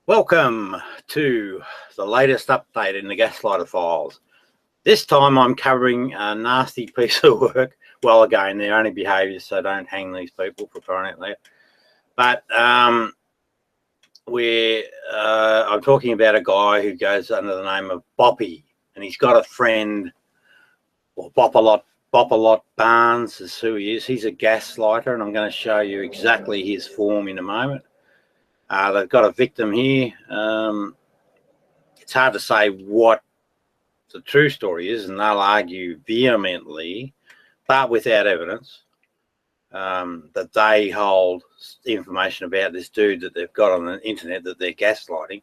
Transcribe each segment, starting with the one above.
Welcome to the latest update in the Gaslighter files. This time I'm covering a nasty piece of work. Well, again, they're only behaviours, so don't hang these people for crying out loud. But I'm talking about a guy who goes under the name of Boppy, and he's got a friend, or Boppalot Barnes is who he is. He's a gaslighter, and I'm going to show you exactly his form in a moment. They've got a victim here. It's hard to say what the true story is, and they'll argue vehemently, but without evidence, that they hold information about this dude that they've got on the internet that they're gaslighting.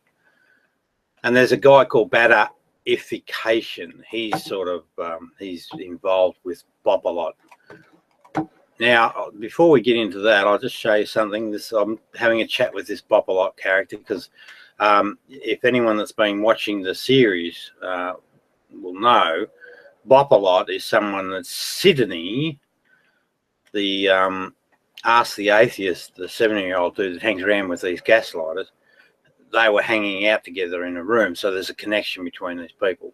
And there's a guy called Badification. He's sort of he's involved with Boppalot. Now, before we get into that, I'll just show you something. I'm having a chat with this Boppalot character because if anyone that's been watching the series will know, Boppalot is someone that Sydney, the Ask the Atheist, the 70-year-old dude that hangs around with these gaslighters, they were hanging out together in a room. So there's a connection between these people.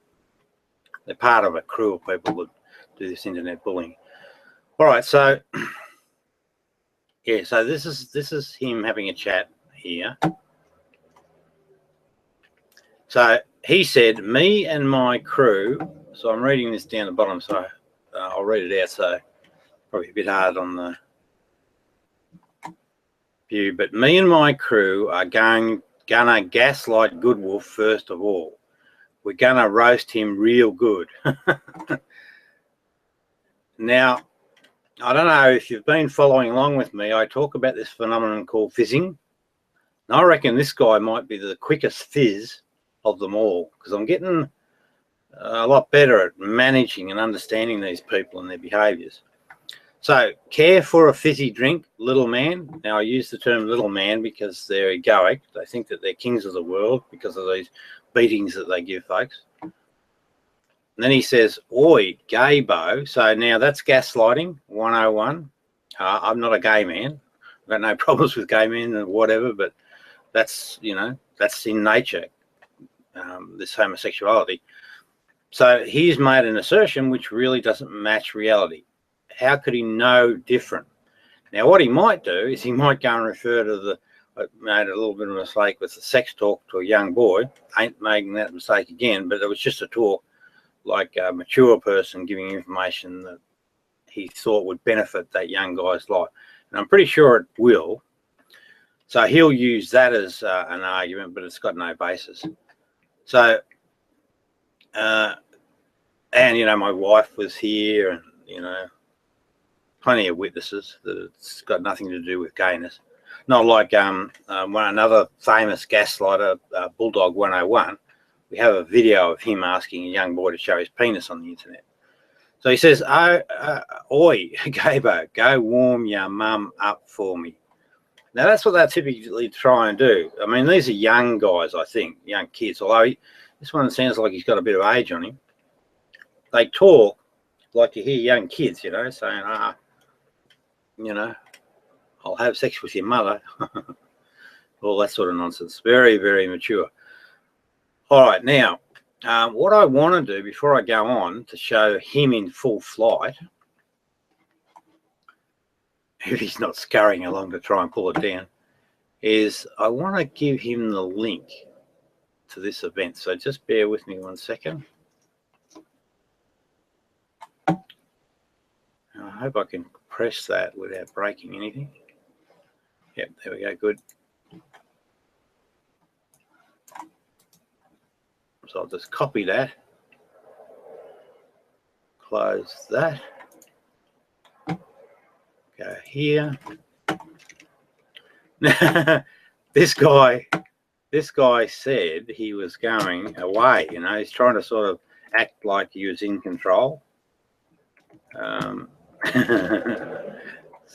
They're part of a crew of people that do this internet bullying. All right, so yeah, so this is him having a chat here. So he said, me and my crew, so I'm reading this down the bottom, so I'll read it out, so probably a bit hard on the view, but me and my crew are gonna gaslight Good Wolf first of all. We're gonna roast him real good. Now, I don't know if you've been following along with me. I talk about this phenomenon called fizzing. And I reckon this guy might be the quickest fizz of them all, because I'm getting a lot better at managing and understanding these people and their behaviours. So, care for a fizzy drink, little man. Now, I use the term little man because they're egoic. They think that they're kings of the world because of these beatings that they give folks. And then he says, oi, gay bo. So now that's gaslighting 101. I'm not a gay man. I've got no problems with gay men and whatever, but that's, you know, that's in nature, this homosexuality. So he's made an assertion which really doesn't match reality. How could he know different? Now, what he might do is he might go and refer to the, I made a little bit of a mistake with the sex talk to a young boy. Ain't making that mistake again, but it was just a talk, like a mature person giving information that he thought would benefit that young guy's life. And I'm pretty sure it will. So he'll use that as an argument, but it's got no basis. So, and, you know, my wife was here and, you know, plenty of witnesses that it's got nothing to do with gayness. Not like another famous gaslighter, Bulldog 101. We have a video of him asking a young boy to show his penis on the internet. So he says, oi, Gabo, go warm your mum up for me. Now, that's what they typically try and do. I mean, these are young guys, I think, young kids, although this one sounds like he's got a bit of age on him. They talk like you hear young kids, you know, saying, you know, I'll have sex with your mother. All that sort of nonsense. Very, very mature. All right, now, what I want to do before I go on to show him in full flight, if he's not scurrying along to try and pull it down, is I want to give him the link to this event. So just bear with me 1 second. I hope I can press that without breaking anything. Yep, there we go, good. So I'll just copy that, close that, go here. This guy said he was going away, you know, he's trying to sort of act like he was in control. So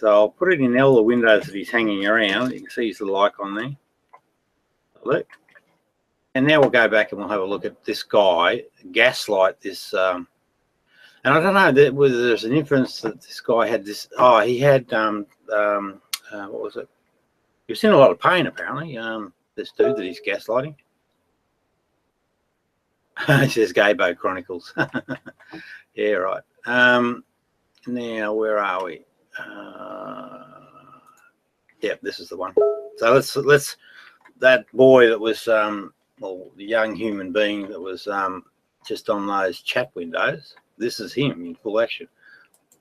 I'll put it in all the windows that he's hanging around. You can see his little icon there. Look. And now we'll go back and we'll have a look at this guy gaslight this. And I don't know whether there's an inference that this guy had this. He had what was it? He was in a lot of pain apparently. this dude that he's gaslighting. It says Gaslighter Chronicles. Yeah, right. Now where are we? Yep, this is the one. So let's that boy that was well, the young human being that was just on those chat windows. This is him in full action.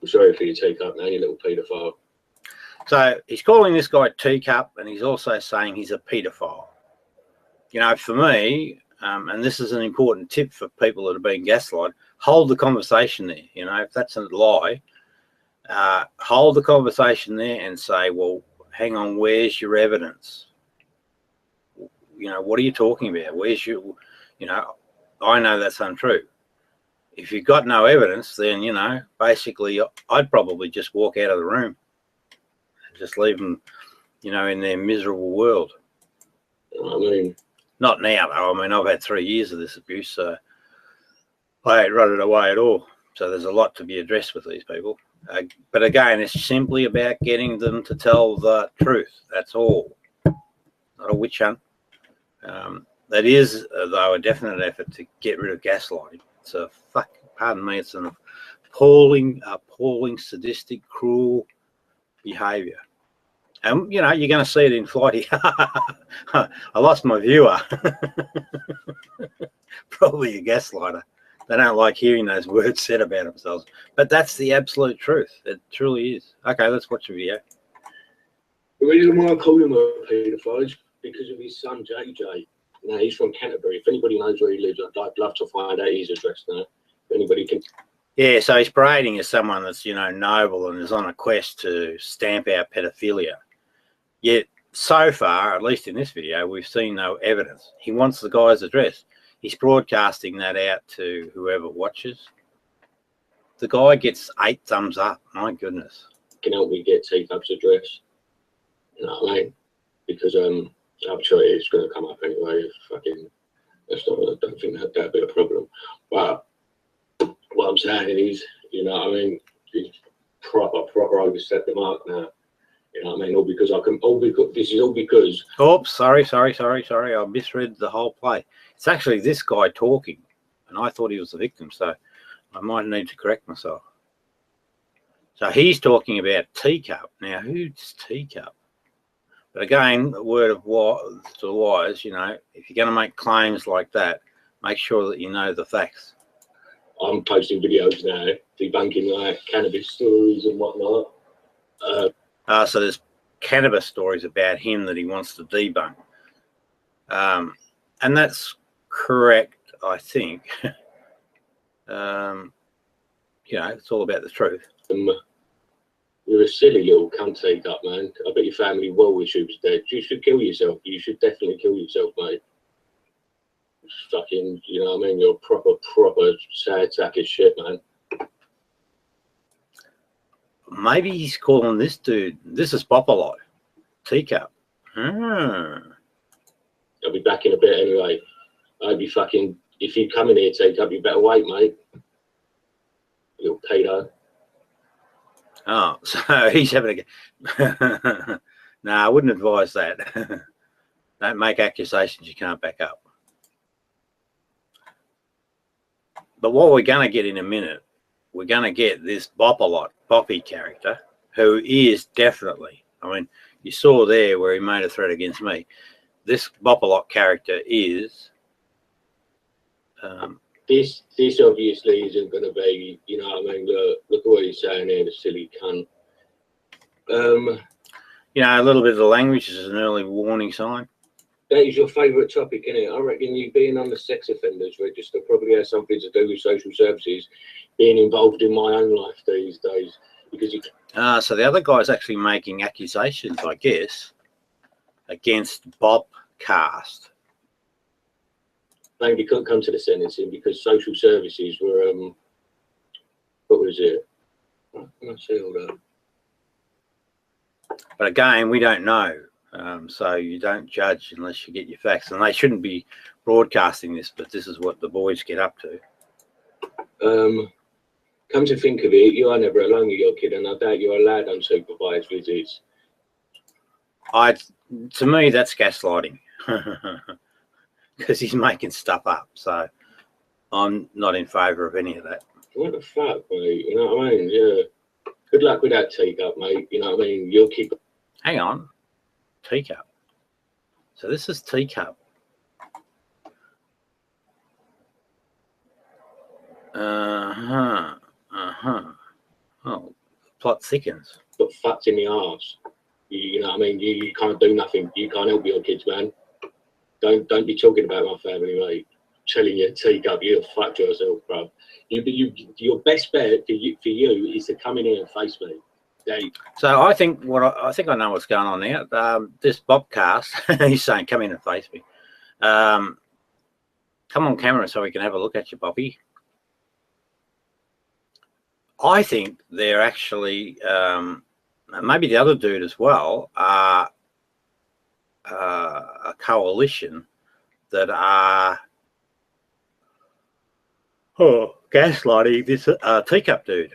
I'm sorry for your teacup, man, you little paedophile. So he's calling this guy teacup, and he's also saying he's a paedophile. You know, for me, and this is an important tip for people that are being gaslighted, hold the conversation there. You know, if that's a lie, hold the conversation there and say, well, hang on, where's your evidence? You know, what are you talking about? Where's your, you know, I know that's untrue. If you've got no evidence, then, you know, basically I'd probably just walk out of the room and just leave them, you know, in their miserable world. I mean, not now, though. I mean, I've had 3 years of this abuse, so I ain't run it away at all. So there's a lot to be addressed with these people. But again, it's simply about getting them to tell the truth. That's all. Not a witch hunt. That is, though, a definite effort to get rid of gaslighting. It's a pardon me, it's an appalling, sadistic, cruel behaviour. And, you know, you're going to see it in Flighty. I lost my viewer. Probably a gaslighter. They don't like hearing those words said about themselves. But that's the absolute truth. It truly is. Okay, let's watch the video. The reason why I call him a paedophile is because of his son, JJ. Now, he's from Canterbury. If anybody knows where he lives, I'd love to find out his address now. If anybody can. Yeah, so he's parading as someone that's, you know, noble and is on a quest to stamp out pedophilia. Yet, so far, at least in this video, we've seen no evidence. He wants the guy's address. He's broadcasting that out to whoever watches. The guy gets 8 thumbs up. My goodness. Can help me get Teacup's address. You know what I mean? Because I'm sure it's going to come up anyway. Fucking, that's not. I don't think that'd be a problem. But what I'm saying is, you know what I mean? He's proper overstepped the mark now. You know what I mean? All because this is all because. Oops, sorry. I misread the whole play. It's actually this guy talking, and I thought he was the victim, so I might need to correct myself. So he's talking about Teacup. Now, who's Teacup? But again, a word of to the wise, you know, if you're going to make claims like that, make sure that you know the facts. I'm posting videos now debunking like cannabis stories and whatnot. So there's cannabis stories about him that he wants to debunk. And that's correct, I think. You know, it's all about the truth. You're a silly little cunt, Teacup, man. I bet your family well wish you was dead. You should kill yourself. You should definitely kill yourself, mate. Fucking, you know what I mean? You're proper sad sack of shit, man. Maybe he's calling this dude, this is BOPPY, Teacup. I'll be back in a bit anyway. I'd be fucking, if you come in here, Teacup, you better wait, mate. Little pedo. Oh, so he's having a no, I wouldn't advise that. Don't make accusations you can't back up. But what we're going to get in a minute, we're going to get this BOPPY character, who is definitely, I mean, you saw there where he made a threat against me. This BOPPY character is... This obviously isn't going to be, you know what I mean? Look at what he's saying here, the silly cunt. You know, a little bit of the language is an early warning sign. That is your favourite topic, isn't it? I reckon you being on the sex offenders register probably has something to do with social services being involved in my own life these days. Because you... So the other guy's actually making accusations, I guess, against Bobcast. Maybe couldn't come to the sentencing because social services were, what was it? Let's see all that. But again, we don't know. So you don't judge unless you get your facts. And they shouldn't be broadcasting this, but this is what the boys get up to. Come to think of it, you are never alone with your kid, and I doubt you're allowed unsupervised visits. To me, that's gaslighting. because he's making stuff up. So I'm not in favour of any of that. What the fuck, mate? You know what I mean? Yeah. Good luck with that teacup, mate. You know what I mean? You'll keep. Hang on. Teacup. So this is teacup. Oh, plot thickens. Got fucked in the arse. You know what I mean? You can't do nothing. You can't help your kids, man. Don't be talking about my family, mate. Chilling your teacup, you'll fuck yourself, bro. Your best bet for you is to come in here and face me. Dave. So I think I think I know what's going on now. This Bobcast, he's saying, "Come in and face me." Come on camera so we can have a look at you, Boppy. I think they're actually, maybe the other dude as well, are a coalition that are gaslighting this teacup dude.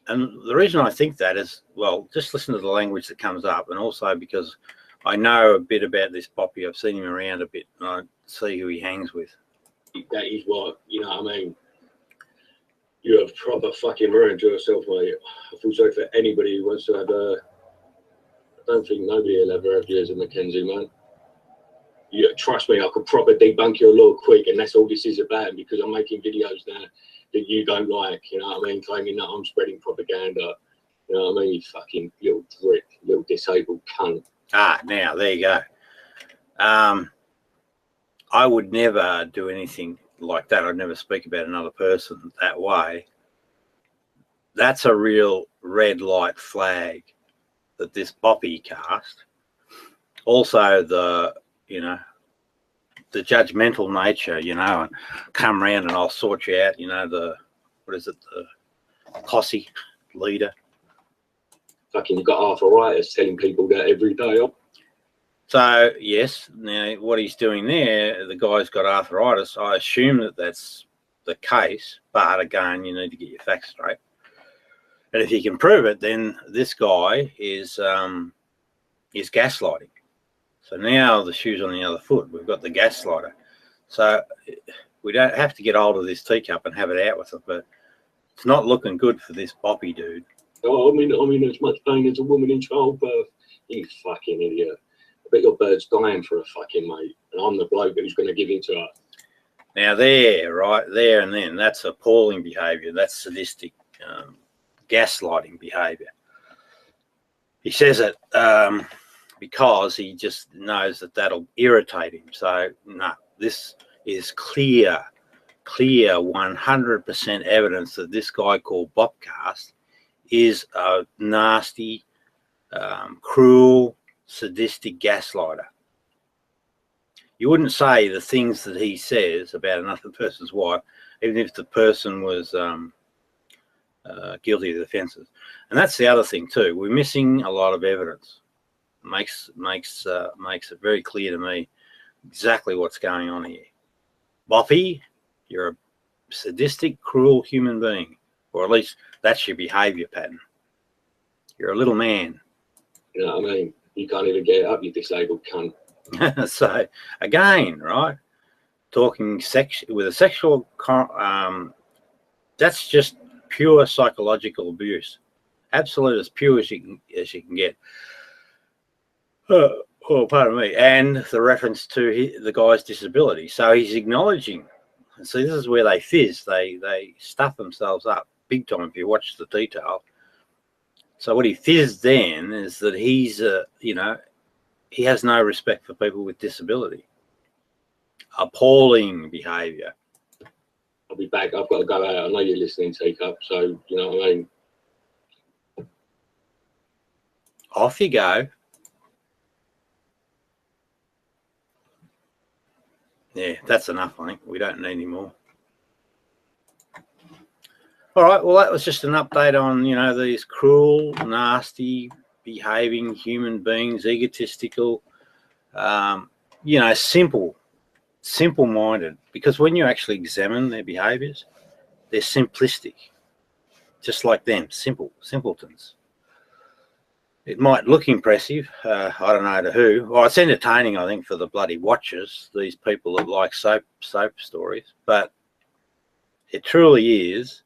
And the reason I think that is, well, just listen to the language that comes up, and also because I know a bit about this Boppy. I've seen him around a bit, and I see who he hangs with. That is what, you know what I mean? You have proper fucking ruined yourself, mate. I feel sorry for anybody who wants to have a... I don't think nobody will ever have you as a Mackenzie, man. Yeah, trust me, I could proper debunk your law quick, and that's all this is about, because I'm making videos now that you don't like, you know what I mean? Claiming that I'm spreading propaganda. You know what I mean? You fucking little prick, little disabled cunt. Ah, now, there you go. I would never do anything like that. I'd never speak about another person that way. That's a real red light flag that this Boppy cast. Also the, you know, the judgmental nature, you know, and come round and I'll sort you out, you know, the, what is it, the posse leader. Fucking, you've got arthritis telling people that every day. So, yes, now what he's doing there, the guy's got arthritis. I assume that that's the case, but again, you need to get your facts straight. And if you can prove it, then this guy is gaslighting. So now the shoe's on the other foot. We've got the gaslighter. So we don't have to get hold of this teacup and have it out with it, but it's not looking good for this Boppy dude. Oh, I mean, as much pain as a woman in childbirth. You fucking idiot. I bet your bird's dying for a fucking mate, and I'm the bloke who's going to give it to her. Now there, right, there and then, that's appalling behaviour. That's sadistic, gaslighting behaviour. He says it because he just knows that that'll irritate him. So, no, this is clear 100% evidence that this guy called Bobcast is a nasty, cruel, sadistic gaslighter. You wouldn't say the things that he says about another person's wife, even if the person was guilty of the offences. And that's the other thing too. We're missing a lot of evidence. Makes it very clear to me exactly what's going on here. Boppy, you're a sadistic, cruel human being, or at least that's your behaviour pattern. You're a little man. You know what I mean? You can't even get up, you disabled cunt. So again, right, talking with a sexual that's just pure psychological abuse, absolute, as pure as you can get. Oh, pardon me. And the reference to the guy's disability. So he's acknowledging. And see, this is where they fizz. They stuff themselves up big time if you watch the detail. So what he fizzed then is that he's, you know, he has no respect for people with disability. Appalling behaviour. I'll be back. I've got to go out. I know you're listening, Teacup, so you know what I mean. Off you go. Yeah, that's enough, I think. We don't need any more. All right, well, that was just an update on, you know, these cruel, nasty, behaving human beings, egotistical, you know, simple-minded. Because when you actually examine their behaviours, they're simplistic, just like them, simpletons. It might look impressive. I don't know to who. Well, it's entertaining, I think, for the bloody watchers, these people that like soap stories. But it truly is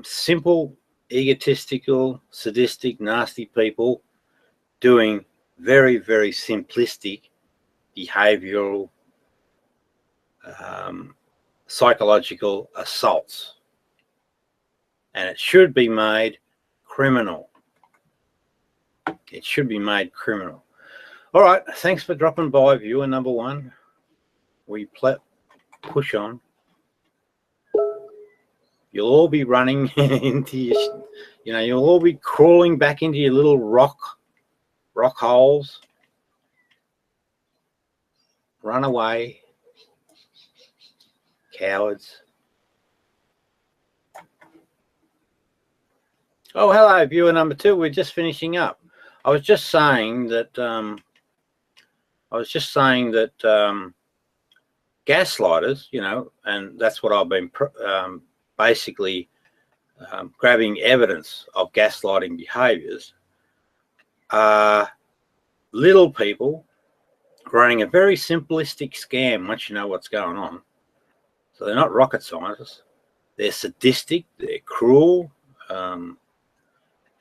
simple, egotistical, sadistic, nasty people doing very, very simplistic behavioural, psychological assaults. And it should be made criminal. It should be made criminal. All right, thanks for dropping by, viewer number one. We push on. You'll all be running into your, you'll all be crawling back into your little rock holes. Run away, cowards. Oh, hello, viewer number two. We're just finishing up. I was just saying that gaslighters, and that's what I've been basically grabbing evidence of gaslighting behaviours, are little people running a very simplistic scam once you know what's going on. So they're not rocket scientists. They're sadistic, they're cruel,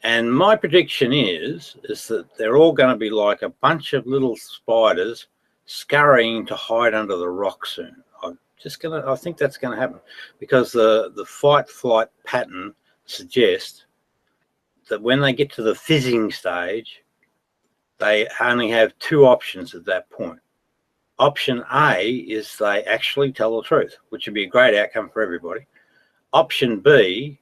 and my prediction is that they're all going to be like a bunch of little spiders scurrying to hide under the rock soon. I think that's going to happen, because the fight-flight pattern suggests that when they get to the fizzing stage, they only have two options at that point. Option A is they actually tell the truth, which would be a great outcome for everybody. Option B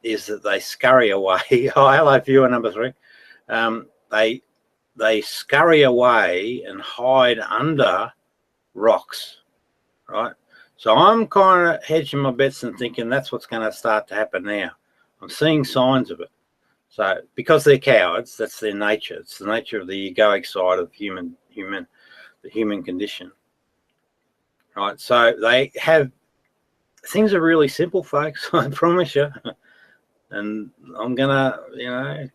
is that they scurry away. Oh, hello, viewer number three. They scurry away and hide under rocks, right? So I'm kind of hedging my bets and thinking that's what's going to start to happen now. I'm seeing signs of it. So because they're cowards, that's their nature. It's the nature of the egoic side of the human condition, right? So they have, things are really simple, folks. I promise you. And I'm gonna,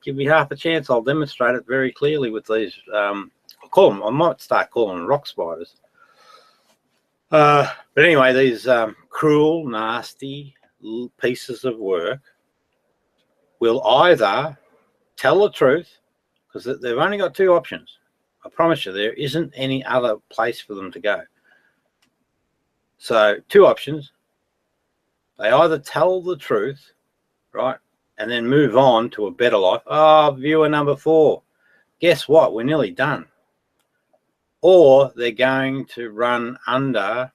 give me half a chance. I'll demonstrate it very clearly with these. I might start calling them rock spiders. But anyway, these cruel, nasty pieces of work will either tell the truth, because they've only got two options. I promise you, there isn't any other place for them to go. So two options. They either tell the truth, right, and then move on to a better life. Oh, viewer number four, guess what? We're nearly done. Or they're going to run under,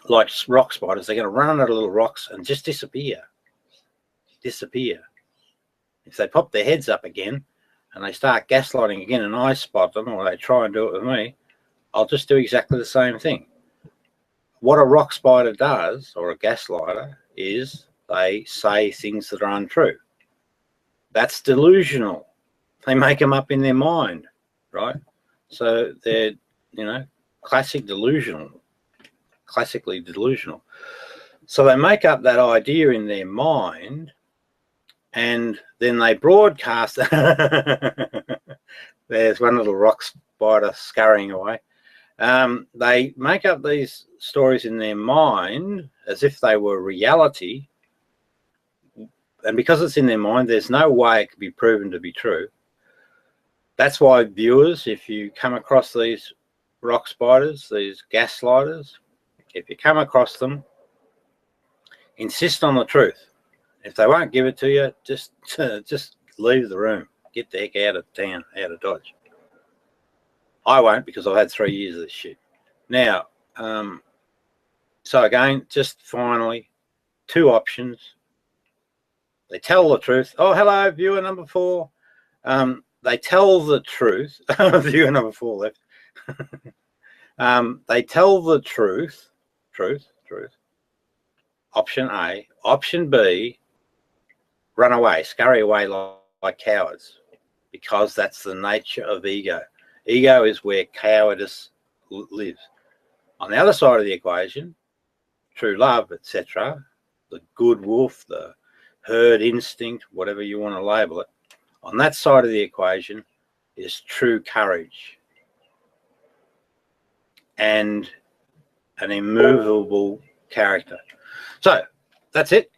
like rock spiders. They're going to run under little rocks and just disappear. If they pop their heads up again and they start gaslighting again and I spot them, or they try and do it with me, I'll just do exactly the same thing. What a rock spider does, or a gaslighter, is they say things that are untrue. That's delusional. They make them up in their mind, right? So they're, classically delusional. So they make up that idea in their mind, and then they broadcast. There's one little rock spider scurrying away. They make up these stories in their mind as if they were reality. And because it's in their mind, there's no way it could be proven to be true. That's why, viewers, if you come across these rock spiders, these gaslighters, if you come across them, insist on the truth. If they won't give it to you, just leave the room. Get the heck out of town, out of Dodge. I won't, because I've had 3 years of this shit. Now, so again, just finally, two options. They tell the truth. Oh, hello, viewer number four. They tell the truth. Viewer number four left. They tell the truth. Truth. Option A. Option B, run away, scurry away like cowards, because that's the nature of ego. Ego is where cowardice lives. On the other side of the equation, true love, etc., the good wolf, the herd instinct, whatever you want to label it. On that side of the equation is true courage and an immovable character. So that's it.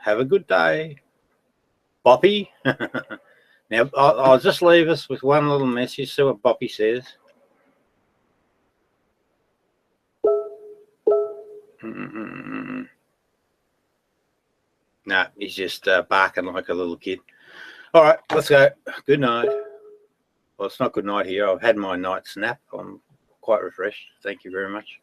Have a good day, Boppy. Now, I'll just leave us with one little message. See what Boppy says. No, he's just barking like a little kid. All right, let's go. Good night. Well, it's not good night here. I've had my night nap. I'm quite refreshed. Thank you very much.